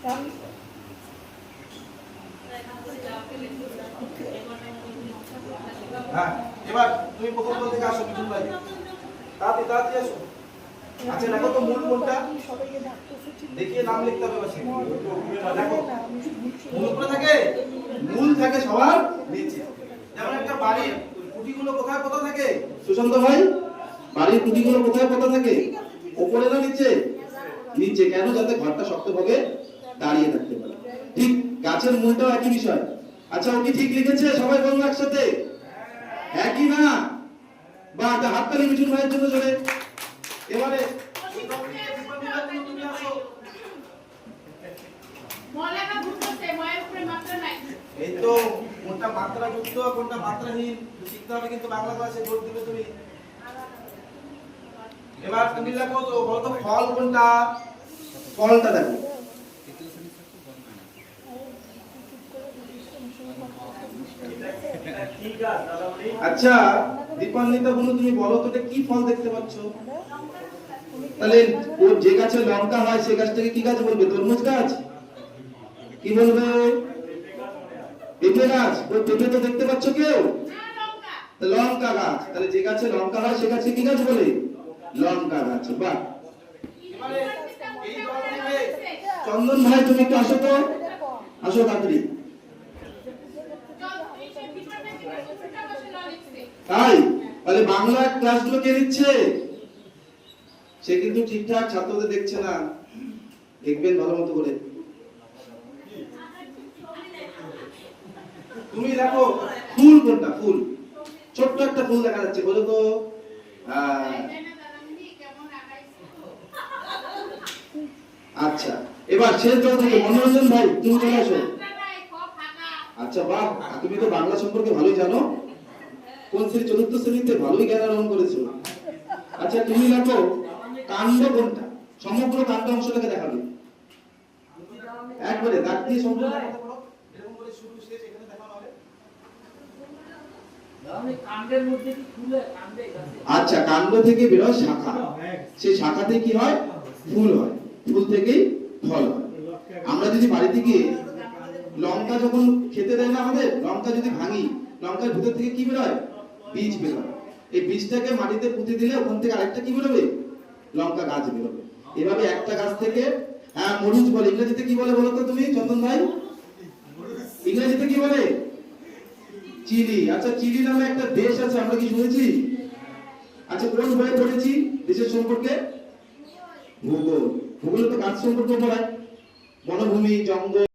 হ্যাঁ, এবার তুমি প্রথম তল থেকে আসো মিঠুন ভাই, তাড়াতাড়ি আসো। আচ্ছা দেখো তো মূল কোনটা, দেখিয়ে নাম লিখতে হবে। বাসে দেখো মূল উপরে থাকে, মূল থাকে সবার নিচে। যেমন একটা বাড়ির খুঁটিগুলো কোথায় কোথা থাকে সুশান্ত ভাই? বাড়ির খুঁটিগুলো কোথায় কোথা থাকে? উপরে না নিচে? নিচে। কেন? যাতে ঘরটা শক্তভাবে দাঁড়িয়ে থাকতে পারে। ঠিক গাছের মূলটাও একই বিষয়। আচ্ছা ও কি ঠিক লিখেছে? সবাই বলবো একসাথে, একই না? বা হাততালি মিঠুন ভাইয়ের জন্য জোরে। এবারে এই তো কোনটা মাত্রা যুক্ত কোনটা মাত্রাহীন শিখতে হবে কিন্তু বাংলা ক্লাসে জোর দিবে তুমি। এবার তুমি লেখো তো, বলো তো ফল কোনটা? ফলটা দেখো। আচ্ছা দীপান্বিতা বন্ধু তুমি বলো তো এটা কি ফল দেখতে পাচ্ছ? তাহলে ও যে গাছে লঙ্কা হয় সেই গাছটাকে কি গাছ বলবে? তরমুজ গাছ? কি বলবে? পেঁপে গাছ? ওই পেঁপে তো দেখতে পাচ্ছ কেউ? লঙ্কা গাছ। তাহলে যে গাছে লঙ্কা হয় সে গাছে কি গাছ বলে? লঙ্কা গাছ। বাহ। চন্দন ভাই তুমি একটু আসো তো, আসো তাড়াতাড়ি। তাই তাহলে বাংলা ক্লাসগুলো কে নিচ্ছে? সে কিন্তু ঠিকঠাক ছাত্রদের দেখছে না, দেখবেন ভালো মতো করে। তুমি দেখো ফুল কোনটা? ফুল, ছোট্ট একটা ফুল দেখা যাচ্ছে, বলো তো। আচ্ছা এবার শেষ দল থেকে মনোরঞ্জন ভাই তুমি চলে আসো। আচ্ছা বাহ, তুমি তো বাংলা সম্পর্কে ভালোই জানো। কোন শ্রেণী? চতুর্থ শ্রেণীতে, ভালোই জ্ঞান আহরণ করেছো। আচ্ছা তুমি দেখো কাণ্ড কোনটা? সমগ্র কাণ্ড অংশটাকে দেখাবে একবারে দাগ দিয়ে সম্পূর্ণ দেখাতে পারো, এরকম করে শুরু শেষ এখানে দেখানো হবে। কাণ্ডের মধ্যে কি ফুল হয়? আচ্ছা কাণ্ড থেকে বের হয় শাখা, সেই শাখাতে কি হয়? ফুল হয়, ফুল থেকেই ফল হয়। আমরা যদি বাড়ি থেকে লঙ্কা যখন খেতে দেয় না আমাদের, লঙ্কা যদি ভাঙি, লঙ্কার ভিতর থেকে কি বের হয়? বীজ বের হয়। এই বীজটাকে মাটিতে পুঁতে দিলে ওখান থেকে আরেকটা কি বেরোবে? লঙ্কা গাছ বেরোবে। এভাবে একটা গাছ থেকে, হ্যাঁ মরিচ বলে, ইংরেজিতে কি বলে বলো তো তুমি চন্দন ভাই? ইংরেজিতে কি বলে? চিলি। আচ্ছা চিলি নামে একটা দেশ আছে, আমরা কি শুনেছি? আচ্ছা কোন বইয়ে পড়েছি দেশের সম্পর্কে? ভূগোল। ভূগোলে তো গাছ সম্পর্কে পড়ায়, বনভূমি, জঙ্গল।